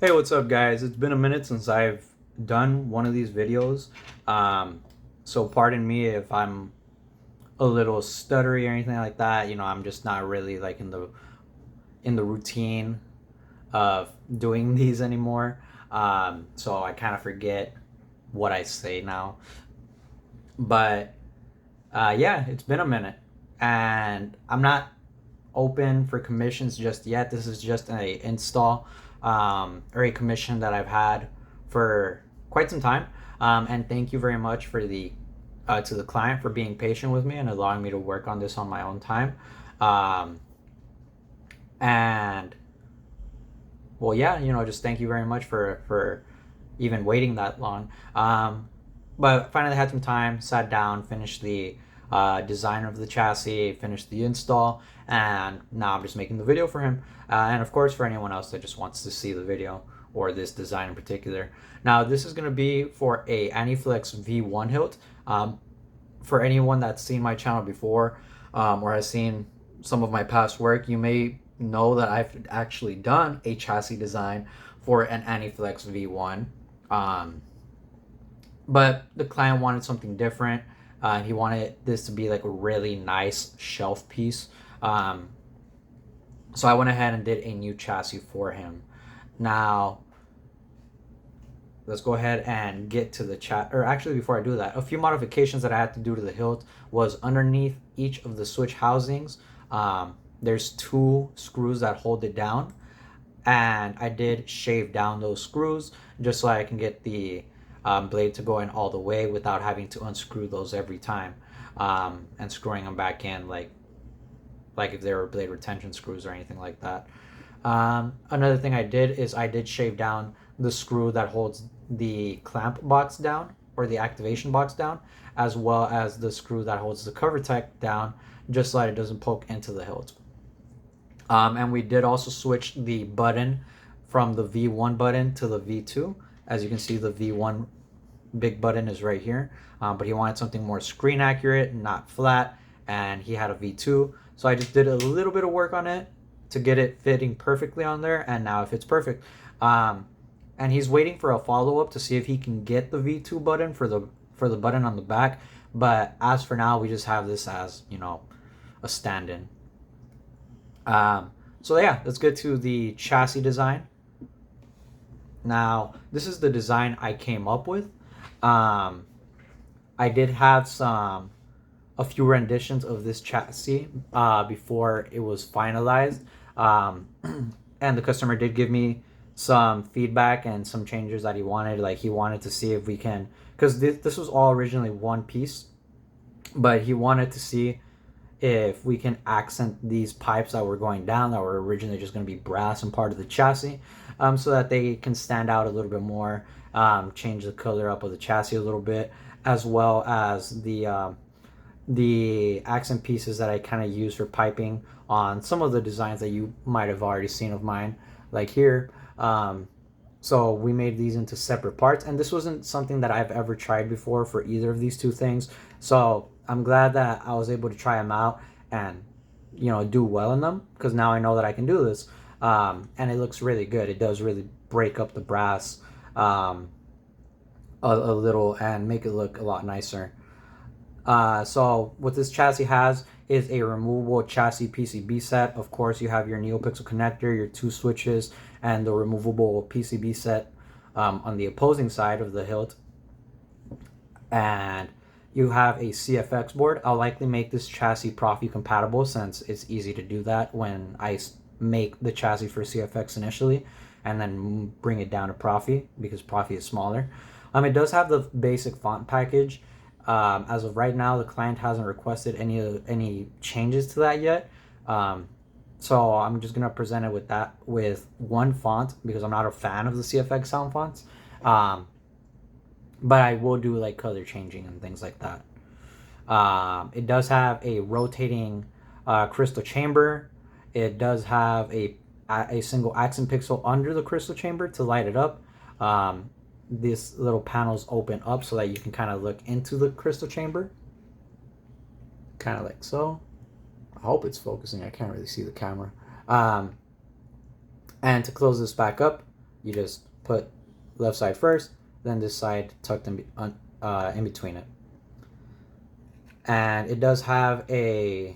Hey, what's up, guys? It's been a minute since I've done one of these videos. So pardon me if I'm a little stuttery or anything like that. I'm just not really like in the routine of doing these anymore. So I kind of forget what I say now. But yeah, it's been a minute, and I'm not open for commissions just yet. This is just a install or a commission that I've had for quite some time. And thank you very much for the to the client for being patient with me and allowing me to work on this on my own time. Um, and well, yeah, just thank you very much for even waiting that long. But finally had some time, sat down, finished the design of the chassis, finished the install, and now I'm just making the video for him. And of course, for anyone else that just wants to see the video or this design in particular. Now, this is going to be for a Aniflex V1 hilt. For anyone that's seen my channel before or has seen some of my past work, you may know that I've actually done a chassis design for an Aniflex V1. Um, but the client wanted something different. He wanted this to be like a really nice shelf piece. Um, so I went ahead and did a new chassis for him. Now, let's go ahead and get to the chat. Or actually, before I do that, a few modifications that I had to do to the hilt was underneath each of the switch housings. There's two screws that hold it down, and I did shave down those screws just so I can get the blade to go in all the way without having to unscrew those every time and screwing them back in like if they were blade retention screws or anything like that. Another thing I did is I did shave down the screw that holds the clamp box down or the activation box down, as well as the screw that holds the cover tech down, just so that it doesn't poke into the hilt. And we did also switch the button from the V1 button to the V2. As you can see, the V1 big button is right here, but he wanted something more screen accurate, not flat, and he had a V2. So I just did a little bit of work on it to get it fitting perfectly on there, and now it fits perfect. And he's waiting for a follow-up to see if he can get the V2 button for the button on the back. But as for now, we just have this as, a stand-in. So yeah, let's get to the chassis design. Now, this is the design I came up with. I did have a few renditions of this chassis before it was finalized, and the customer did give me some feedback and some changes that he wanted. Like, he wanted to see if we can, because this was all originally one piece, but he wanted to see if we can accent these pipes that were going down that were originally just going to be brass and part of the chassis, so that they can stand out a little bit more, change the color up of the chassis a little bit, as well as the accent pieces that I kind of use for piping on some of the designs that you might have already seen of mine, like here. So we made these into separate parts, and this wasn't something that I've ever tried before for either of these two things. So I'm glad that I was able to try them out and do well in them, because now I know that I can do this, and it looks really good. It does really break up the brass a little and make it look a lot nicer. So what this chassis has is a removable chassis PCB set. Of course, you have your NeoPixel connector, your two switches, and the removable PCB set on the opposing side of the hilt. And you have a CFX board. I'll likely make this chassis Profi compatible, since it's easy to do that when I make the chassis for CFX initially and then bring it down to Profi, because Profi is smaller. It does have the basic font package. As of right now, the client hasn't requested any changes to that yet. So I'm just gonna present it with one font, because I'm not a fan of the CFX sound fonts. But I will do like color changing and things like that. It does have a rotating crystal chamber. It does have a single accent pixel under the crystal chamber to light it up. These little panels open up so that you can kind of look into the crystal chamber, kind of like so. I hope it's focusing. I can't really see the camera. And to close this back up, You just put left side first, then this side tucked in between it. And it does have a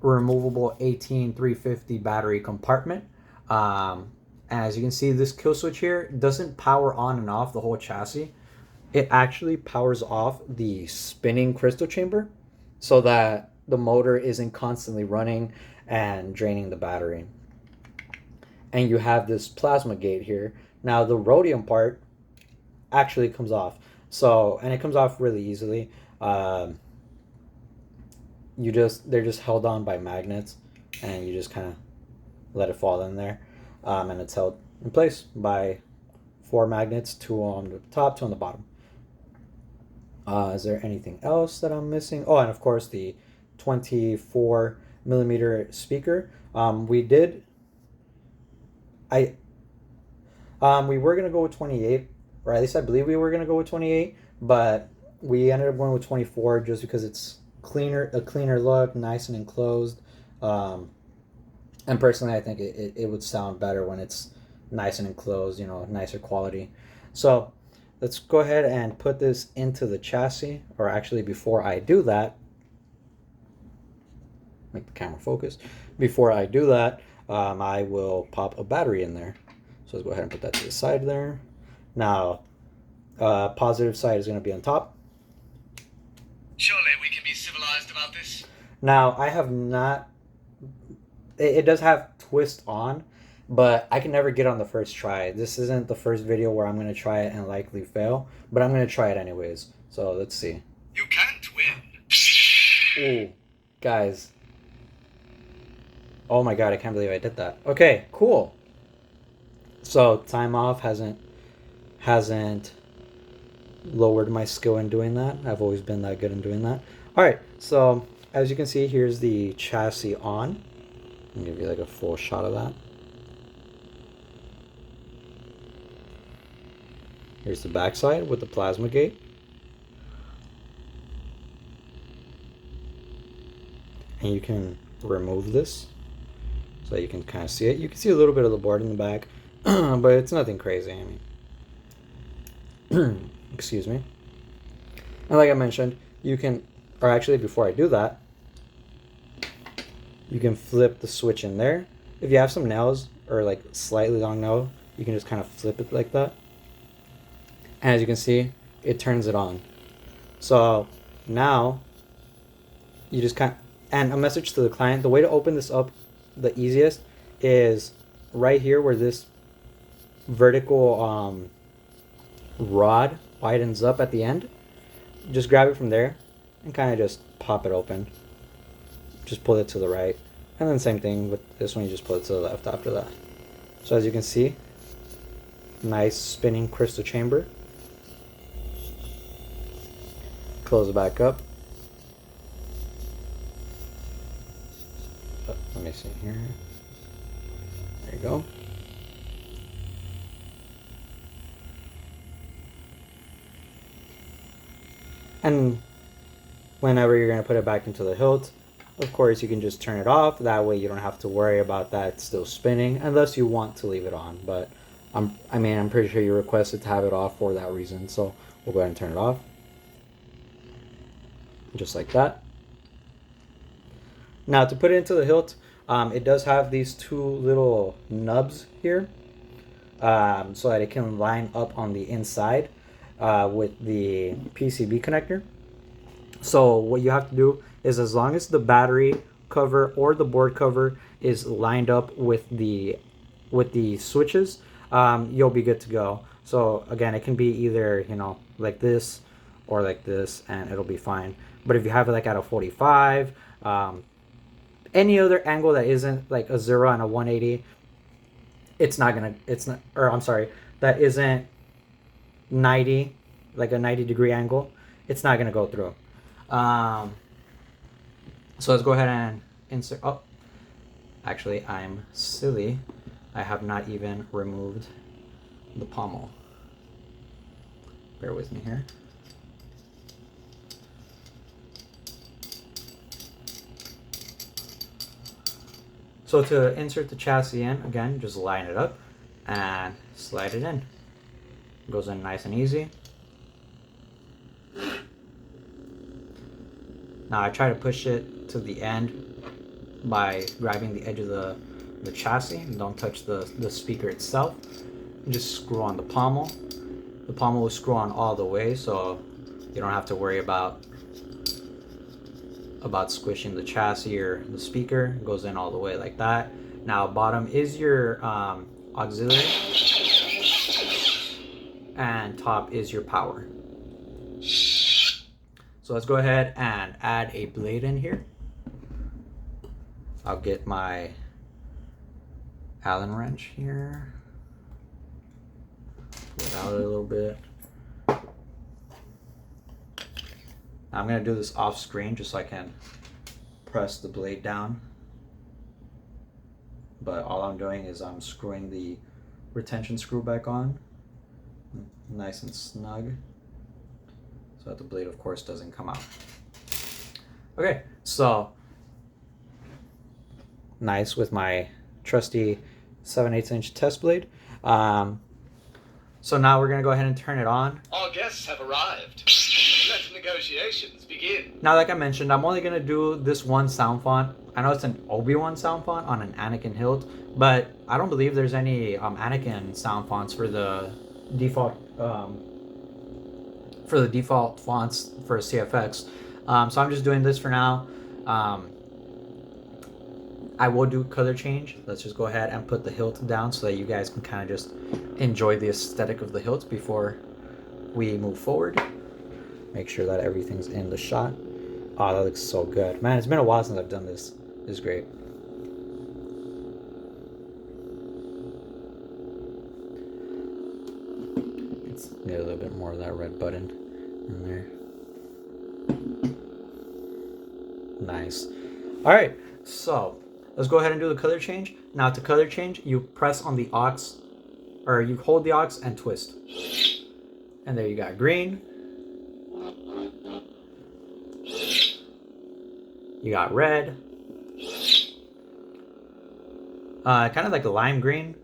removable 18350 battery compartment. As you can see, this kill switch here doesn't power on and off the whole chassis. It actually powers off the spinning crystal chamber so that the motor isn't constantly running and draining the battery. And you have this plasma gate here. Now the rhodium part actually comes off. So, and it comes off really easily. They're just held on by magnets, and you just kind of let it fall in there. And it's held in place by 4 magnets, 2 on the top, 2 on the bottom. Is there anything else that I'm missing? Oh, and of course the 24 millimeter speaker. We were gonna go with 28, or at least I believe we were gonna go with 28, but we ended up going with 24 just because it's a cleaner look, nice and enclosed. And personally, I think it would sound better when it's nice and enclosed, nicer quality. So let's go ahead and put this into the chassis, or actually before I do that, make the camera focus. Before I do that, I will pop a battery in there. So let's go ahead and put that to the side there. Now, positive side is going to be on top. Surely we can be civilized about this. Now, I have not... It does have twist on, but I can never get on the first try. This isn't the first video where I'm going to try it and likely fail, but I'm going to try it anyways. So let's see. You can't win. Ooh, guys. Oh my god, I can't believe I did that. Okay, cool. So time off hasn't lowered my skill in doing that. I've always been that good in doing that. Alright, so as you can see, here's the chassis on. I'll give you like a full shot of that. Here's the backside with the plasma gate. And you can remove this so you can kind of see it. You can see a little bit of the board in the back, but it's nothing crazy. I mean, excuse me. And like I mentioned, you can, or actually before I do that, you can flip the switch in there. If you have some nails or like slightly long nail, you can just kind of flip it like that. And as you can see, it turns it on. So now you just and a message to the client, the way to open this up the easiest is right here where this vertical rod widens up at the end. Just grab it from there and kind of just pop it open. Just pull it to the right. And then same thing with this one, you just pull it to the left after that. So as you can see, nice spinning crystal chamber. Close it back up. Oh, let me see here. There you go. And whenever you're going to put it back into the hilt, of course you can just turn it off. That way you don't have to worry about that still spinning, unless you want to leave it on. But I'm pretty sure you requested to have it off for that reason. So we'll go ahead and turn it off. Just like that. Now to put it into the hilt, it does have these 2 little nubs here, so that it can line up on the inside with the PCB connector. So what you have to do is, as long as the battery cover or the board cover is lined up with the switches, you'll be good to go. So again, it can be either like this or like this, and it'll be fine. But if you have it like at a 45, any other angle that isn't like a 0 and a 180, that isn't 90, like a 90 degree angle, it's not gonna go through. So let's go ahead and insert. Oh, actually, I'm silly. I have not even removed the pommel. Bear with me here. So to insert the chassis in, again, just line it up and slide it in. Goes in nice and easy. Now I try to push it to the end by grabbing the edge of the chassis, and don't touch the speaker itself. You just screw on the pommel. The pommel will screw on all the way, so you don't have to worry about squishing the chassis or the speaker. It goes in all the way like that. Now bottom is your auxiliary, and top is your power. So let's go ahead and add a blade in here. I'll get my Allen wrench here. Pull it out a little bit. I'm gonna do this off screen just so I can press the blade down. But all I'm doing is I'm screwing the retention screw back on, nice and snug, so that the blade of course doesn't come out. Okay, so nice with my trusty 7/8" test blade. So now we're gonna go ahead and turn it on. Our guests have arrived. Let negotiations begin. Now, like I mentioned, I'm only gonna do this one sound font. I know it's an Obi-Wan sound font on an Anakin hilt, but I don't believe there's any Anakin sound fonts for the default fonts for CFX. So I'm just doing this for now. I will do color change. Let's just go ahead and put the hilt down so that you guys can kind of just enjoy the aesthetic of the hilt before we move forward. Make sure that everything's in the shot. Oh, that looks so good. Man, it's been a while since I've done this. It's great. Let's get a little bit more of that red button in there. Nice. All right, so let's go ahead and do the color change. Now to color change, you press on the aux, or you hold the aux and twist. And there you got green. You got red. Kind of like a lime green.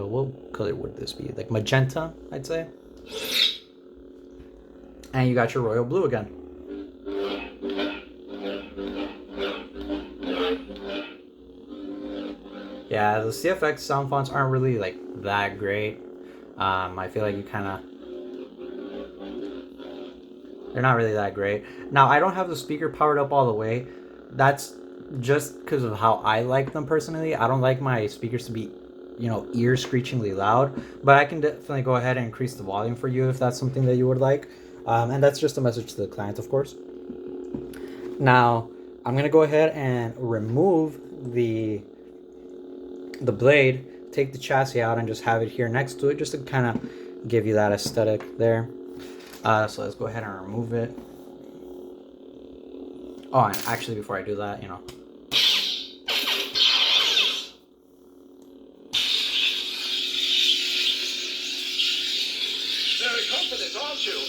What color would this be? Like magenta, I'd say. And you got your royal blue again. Yeah, the CFX sound fonts aren't really like that great. I feel like you kind of... They're not really that great. Now, I don't have the speaker powered up all the way. That's just because of how I like them personally. I don't like my speakers to be, you know, ear screechingly loud. But I can definitely go ahead and increase the volume for you if that's something that you would like. And that's just a message to the client, of course. Now, I'm going to go ahead and remove the blade, take the chassis out, and just have it here next to it, just to kind of give you that aesthetic there. So let's go ahead and remove it. Oh, and actually before I do that, you know. Very confident, aren't you?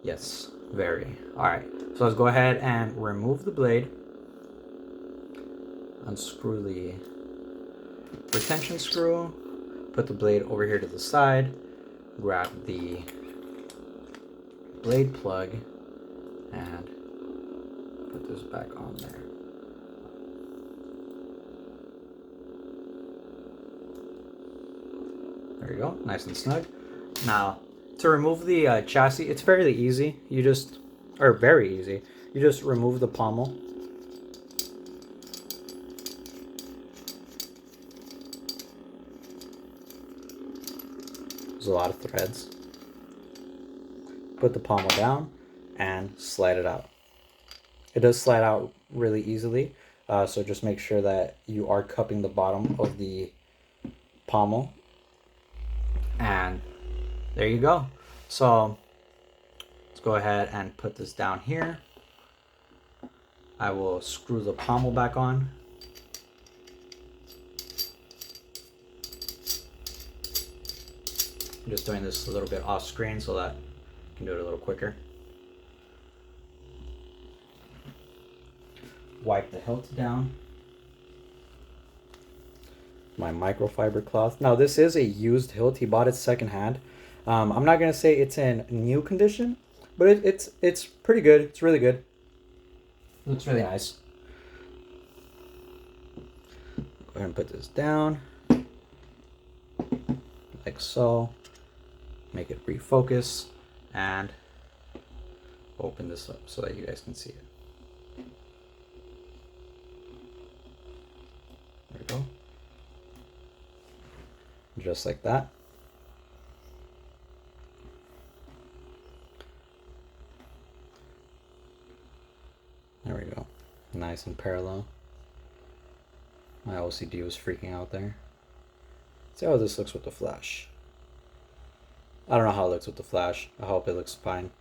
Yes, very. Alright, so let's go ahead and remove the blade. Unscrew the retention screw. Put the blade over here to the side. Grab the blade plug and put this back on there. There you go, nice and snug. Now, to remove the chassis, it's fairly easy. You just, or very easy. You just remove the pommel. There's a lot of threads. Put the pommel down and slide it out. It does slide out really easily, so just make sure that you are cupping the bottom of the pommel. And there you go. So let's go ahead and put this down here. I will screw the pommel back on. I'm just doing this a little bit off screen so that I can do it a little quicker. wipe the hilt down. My microfiber cloth. Now this is a used hilt. He bought it secondhand. I'm not gonna say it's in new condition, but it's pretty good. It's really good. It looks really nice. Go ahead and put this down like so. Make it refocus and open this up so that you guys can see it. There we go. Just like that. There we go. Nice and parallel. My OCD was freaking out there. See how this looks with the flash. I don't know how it looks with the flash. I hope it looks fine.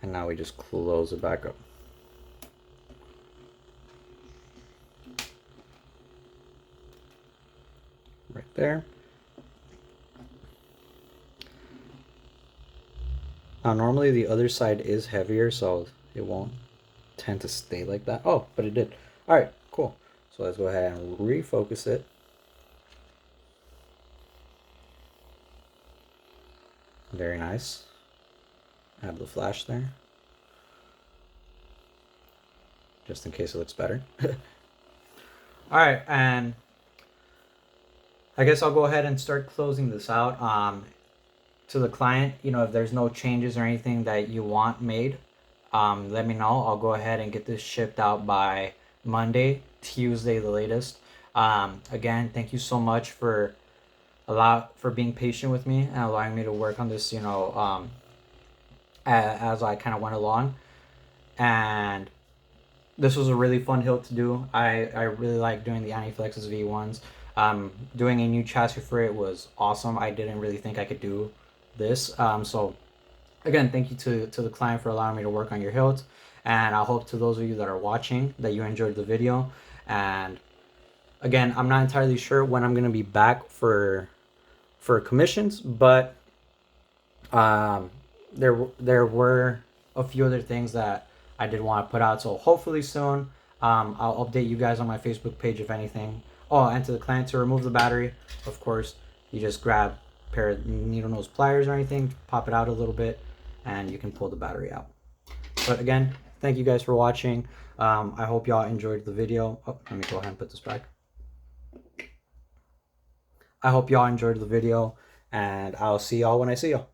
And now we just close it back up. Right there. Now normally the other side is heavier, so it won't tend to stay like that. Oh, but it did. All right, cool. So let's go ahead and refocus it. Very nice. Add the flash there. Just in case it looks better. All right, and I guess I'll go ahead and start closing this out. To the client, you know, if there's no changes or anything that you want made, let me know. I'll go ahead and get this shipped out by Monday, Tuesday, the latest. Again, thank you so much for being patient with me and allowing me to work on this, you know, as I kind of went along. And this was a really fun hilt to do. I really like doing the Aniflex V1s. Doing a new chassis for it was awesome. I didn't really think I could do this. So again, thank you to the client for allowing me to work on your hilt. And I hope to those of you that are watching that you enjoyed the video. And again, I'm not entirely sure when I'm going to be back for commissions, but there were a few other things that I did want to put out. So hopefully soon, I'll update you guys on my Facebook page if anything. Oh, and to the client, to remove the battery, of course, you just grab a pair of needle nose pliers or anything, pop it out a little bit, and you can pull the battery out. But again, thank you guys for watching. I hope y'all enjoyed the video. Oh, let me go ahead and put this back. I hope y'all enjoyed the video, and I'll see y'all when I see y'all.